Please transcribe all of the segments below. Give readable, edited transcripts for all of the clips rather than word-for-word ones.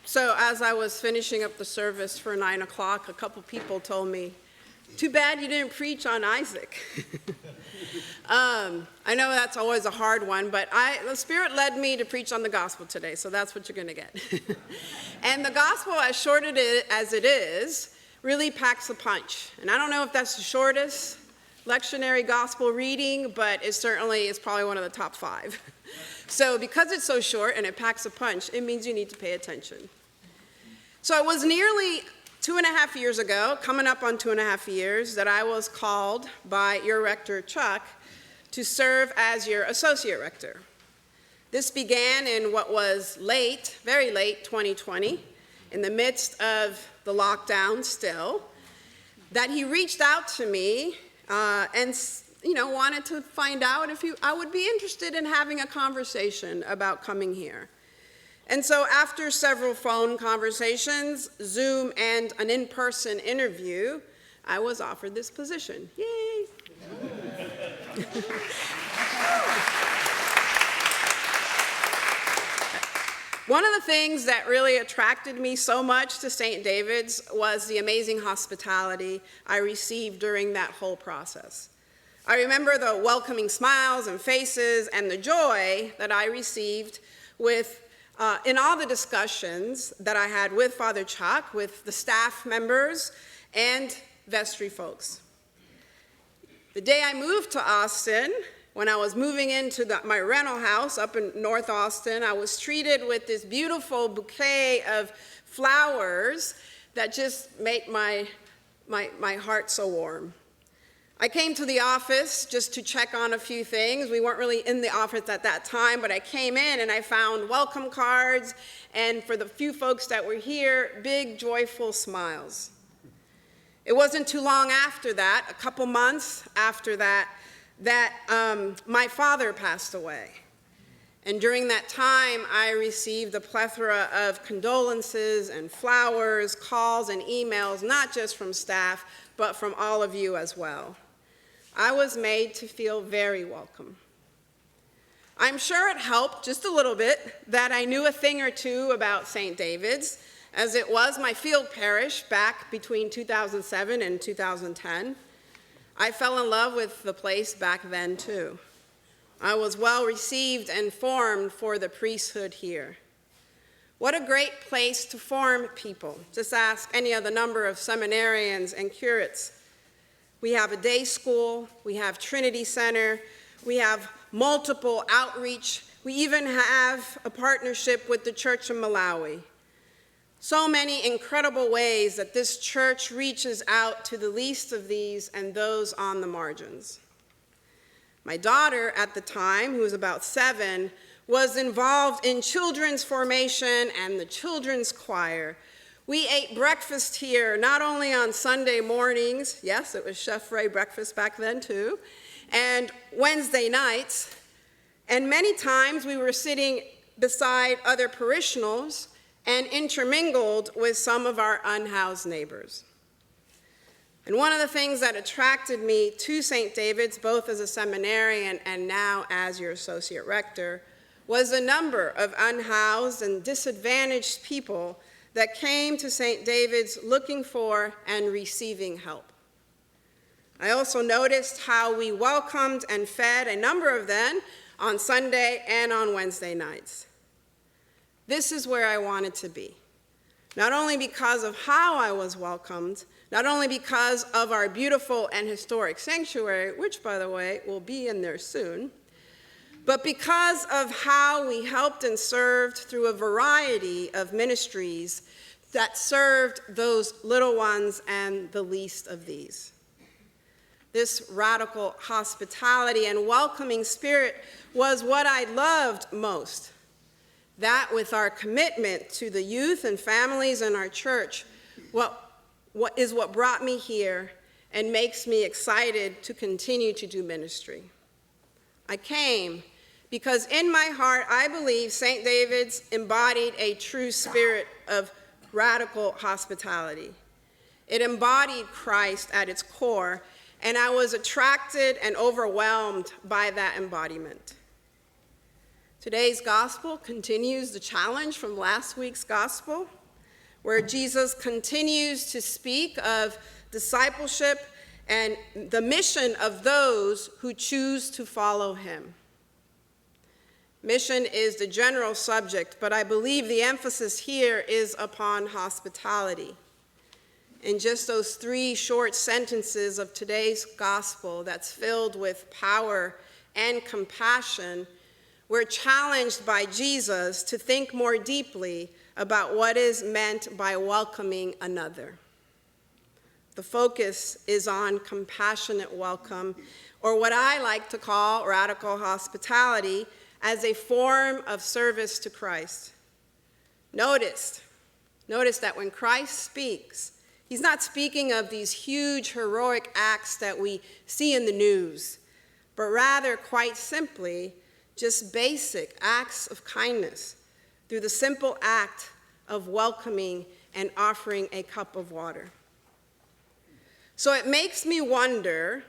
So as I was finishing up the service for 9 o'clock, a couple people told me, too bad you didn't preach on Isaac. I know that's always a hard one, but the Spirit led me to preach on the gospel today, so that's what you're going to get. And the gospel, as short as it is, really packs a punch. And I don't know if that's the shortest lectionary gospel reading, but it certainly is probably one of the top 5. So because it's so short and it packs a punch, it means you need to pay attention. So it was nearly 2.5 years ago, coming up on 2.5 years, that I was called by your rector, Chuck, to serve as your associate rector. This began in what was late, very late 2020, in the midst of the lockdown still, that he reached out to me and wanted to find out if I would be interested in having a conversation about coming here. And so after several phone conversations, Zoom, and an in-person interview, I was offered this position. Yay! One of the things that really attracted me so much to St. David's was the amazing hospitality I received during that whole process. I remember the welcoming smiles and faces and the joy that I received in all the discussions that I had with Father Chuck, with the staff members, and vestry folks. The day I moved to Austin, when I was moving into my rental house up in North Austin, I was treated with this beautiful bouquet of flowers that just made my heart so warm. I came to the office just to check on a few things. We weren't really in the office at that time, but I came in and I found welcome cards, and for the few folks that were here, big, joyful smiles. It wasn't too long after that, a couple months after that, my father passed away. And during that time, I received a plethora of condolences and flowers, calls and emails, not just from staff, but from all of you as well. I was made to feel very welcome. I'm sure it helped just a little bit that I knew a thing or two about St. David's, as it was my field parish back between 2007 and 2010. I fell in love with the place back then too. I was well received and formed for the priesthood here. What a great place to form people. Just ask any of the number of seminarians and curates. We have a day school, we have Trinity Center, we have multiple outreach, we even have a partnership with the Church of Malawi. So many incredible ways that this church reaches out to the least of these and those on the margins. My daughter at the time, who was about 7, was involved in children's formation and the children's choir. We ate breakfast here, not only on Sunday mornings, yes, it was Chef Ray breakfast back then too, and Wednesday nights, and many times we were sitting beside other parishioners and intermingled with some of our unhoused neighbors. And one of the things that attracted me to St. David's, both as a seminarian and now as your associate rector, was the number of unhoused and disadvantaged people that came to St. David's looking for and receiving help. I also noticed how we welcomed and fed a number of them on Sunday and on Wednesday nights. This is where I wanted to be, not only because of how I was welcomed, not only because of our beautiful and historic sanctuary, which, by the way, will be in there soon, but because of how we helped and served through a variety of ministries that served those little ones and the least of these. This radical hospitality and welcoming spirit was what I loved most. That, with our commitment to the youth and families in our church, what brought me here and makes me excited to continue to do ministry. I came because in my heart, I believe St. David's embodied a true spirit of radical hospitality. It embodied Christ at its core, and I was attracted and overwhelmed by that embodiment. Today's gospel continues the challenge from last week's gospel. where Jesus continues to speak of discipleship and the mission of those who choose to follow him. Mission is the general subject, but I believe the emphasis here is upon hospitality. In just those 3 short sentences of today's gospel that's filled with power and compassion, we're challenged by Jesus to think more deeply about what is meant by welcoming another. The focus is on compassionate welcome, or what I like to call radical hospitality, as a form of service to Christ. Notice that when Christ speaks, he's not speaking of these huge heroic acts that we see in the news, but rather, quite simply, just basic acts of kindness through the simple act of welcoming and offering a cup of water. So it makes me wonder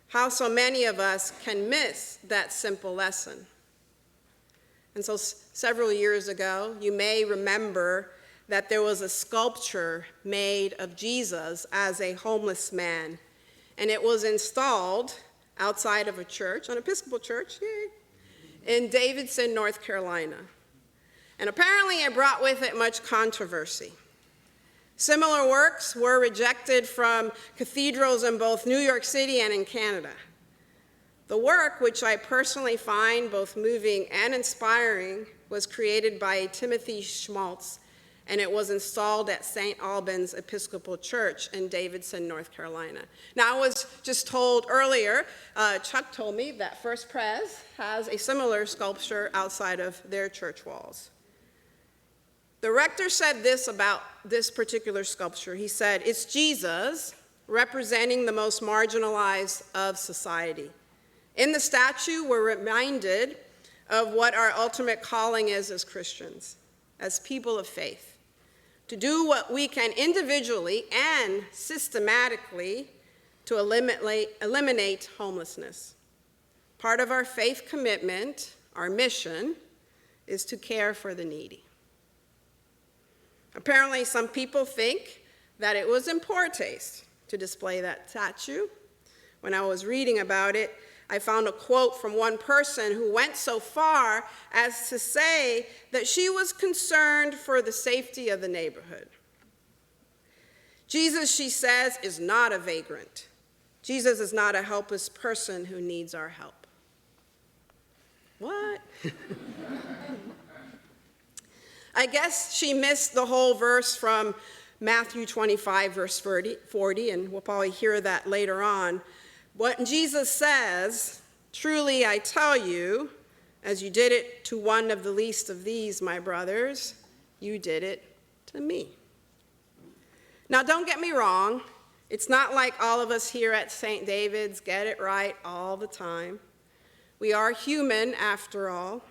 how so many of us can miss that simple lesson. And so several years ago, you may remember that there was a sculpture made of Jesus as a homeless man, and it was installed outside of a church, an Episcopal church, in Davidson, North Carolina. And apparently it brought with it much controversy. Similar works were rejected from cathedrals in both New York City and in Canada. The work, which I personally find both moving and inspiring, was created by Timothy Schmaltz, and it was installed at St. Albans Episcopal Church in Davidson, North Carolina. Now, I was just told earlier, Chuck told me that First Pres has a similar sculpture outside of their church walls. The rector said this about this particular sculpture. He said, "It's Jesus representing the most marginalized of society. In the statue, we're reminded of what our ultimate calling is as Christians, as people of faith, to do what we can individually and systematically to eliminate homelessness. Part of our faith commitment, our mission, is to care for the needy." Apparently, some people think that it was in poor taste to display that statue. When I was reading about it, I found a quote from one person who went so far as to say that she was concerned for the safety of the neighborhood. Jesus, she says, is not a vagrant. Jesus is not a helpless person who needs our help. What? I guess she missed the whole verse from Matthew 25, verse 40, and we'll probably hear that later on. What Jesus says, "Truly I tell you, as you did it to one of the least of these, my brothers, you did it to me." Now, don't get me wrong. It's not like all of us here at St. David's get it right all the time. We are human, after all.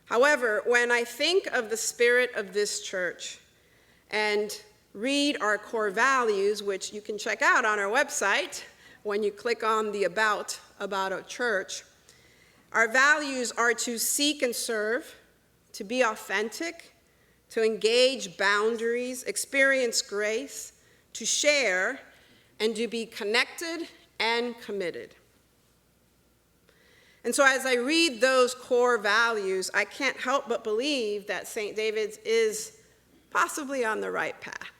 However, when I think of the spirit of this church and read our core values, which you can check out on our website, when you click on the about a church, our values are to seek and serve, to be authentic, to engage boundaries, experience grace, to share, and to be connected and committed. And so as I read those core values, I can't help but believe that St. David's is possibly on the right path.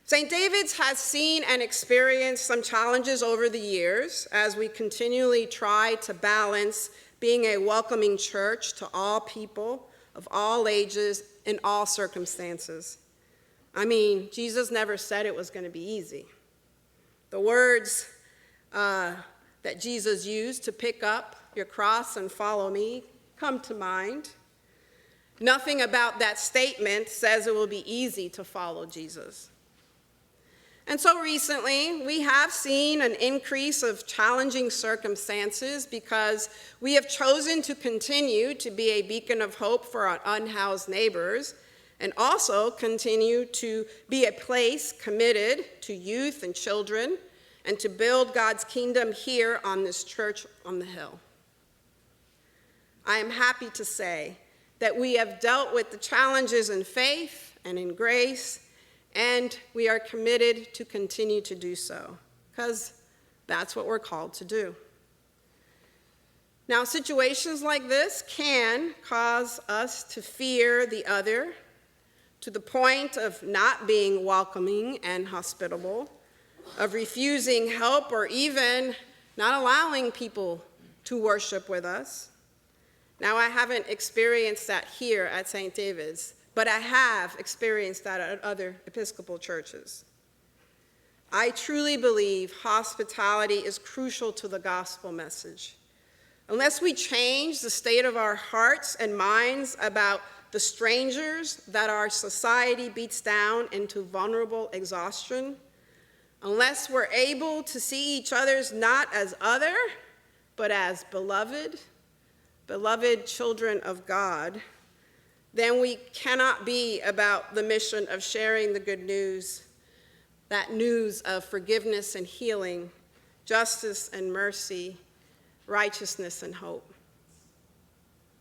St. David's has seen and experienced some challenges over the years as we continually try to balance being a welcoming church to all people of all ages in all circumstances. I mean, Jesus never said it was going to be easy. The words that Jesus used to pick up your cross and follow me come to mind. Nothing about that statement says it will be easy to follow Jesus. And so recently, we have seen an increase of challenging circumstances because we have chosen to continue to be a beacon of hope for our unhoused neighbors and also continue to be a place committed to youth and children and to build God's kingdom here on this church on the hill. I am happy to say that we have dealt with the challenges in faith and in grace, and we are committed to continue to do so, because that's what we're called to do. Now, situations like this can cause us to fear the other to the point of not being welcoming and hospitable, of refusing help, or even not allowing people to worship with us. Now, I haven't experienced that here at St. David's, but I have experienced that at other Episcopal churches. I truly believe hospitality is crucial to the gospel message. Unless we change the state of our hearts and minds about the strangers that our society beats down into vulnerable exhaustion, unless we're able to see each other's not as other, but as beloved children of God, then we cannot be about the mission of sharing the good news, that news of forgiveness and healing, justice and mercy, righteousness and hope.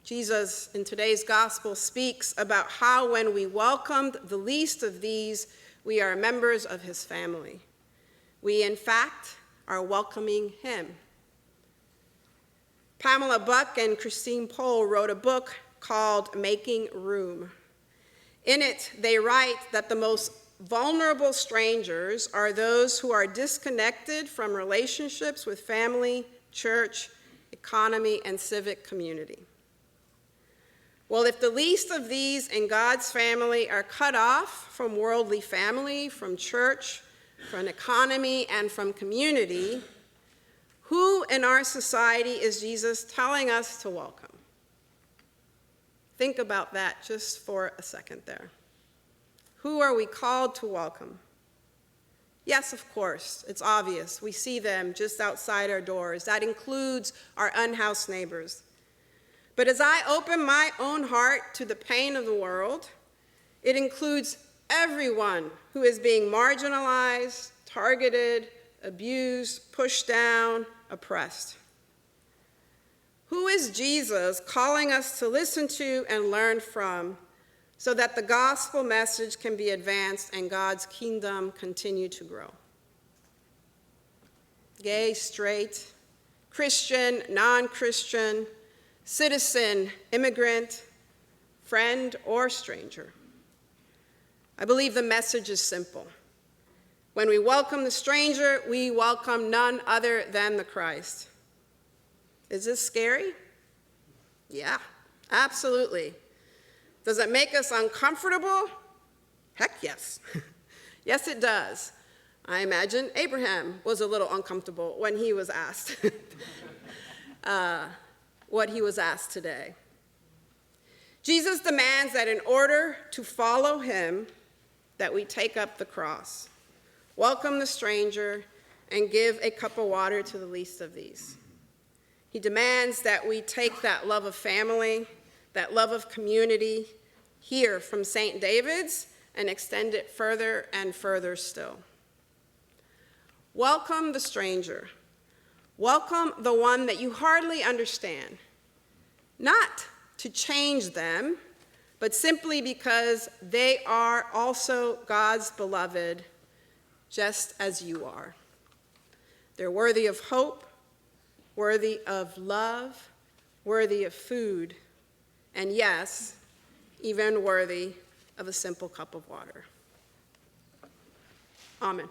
Jesus, in today's gospel, speaks about how when we welcomed the least of these, we are members of his family. We, in fact, are welcoming him. Pamela Buck and Christine Pohl wrote a book called Making Room. In it, they write that the most vulnerable strangers are those who are disconnected from relationships with family, church, economy, and civic community. Well, if the least of these in God's family are cut off from worldly family, from church, from economy, and from community, who in our society is Jesus telling us to welcome? Think about that just for a second there. Who are we called to welcome? Yes, of course, it's obvious. We see them just outside our doors. That includes our unhoused neighbors. But as I open my own heart to the pain of the world, it includes everyone who is being marginalized, targeted, abused, pushed down, oppressed. Who is Jesus calling us to listen to and learn from so that the gospel message can be advanced and God's kingdom continue to grow? Gay, straight, Christian, non-Christian, citizen, immigrant, friend, or stranger. I believe the message is simple. When we welcome the stranger, we welcome none other than the Christ. Is this scary? Yeah, absolutely. Does it make us uncomfortable? Heck yes. Yes, it does. I imagine Abraham was a little uncomfortable when he was asked what he was asked today. Jesus demands that in order to follow him, that we take up the cross, welcome the stranger, and give a cup of water to the least of these. He demands that we take that love of family, that love of community here from St. David's and extend it further and further still. Welcome the stranger. Welcome the one that you hardly understand, not to change them, but simply because they are also God's beloved, just as you are. They're worthy of hope, worthy of love, worthy of food, and yes, even worthy of a simple cup of water. Amen.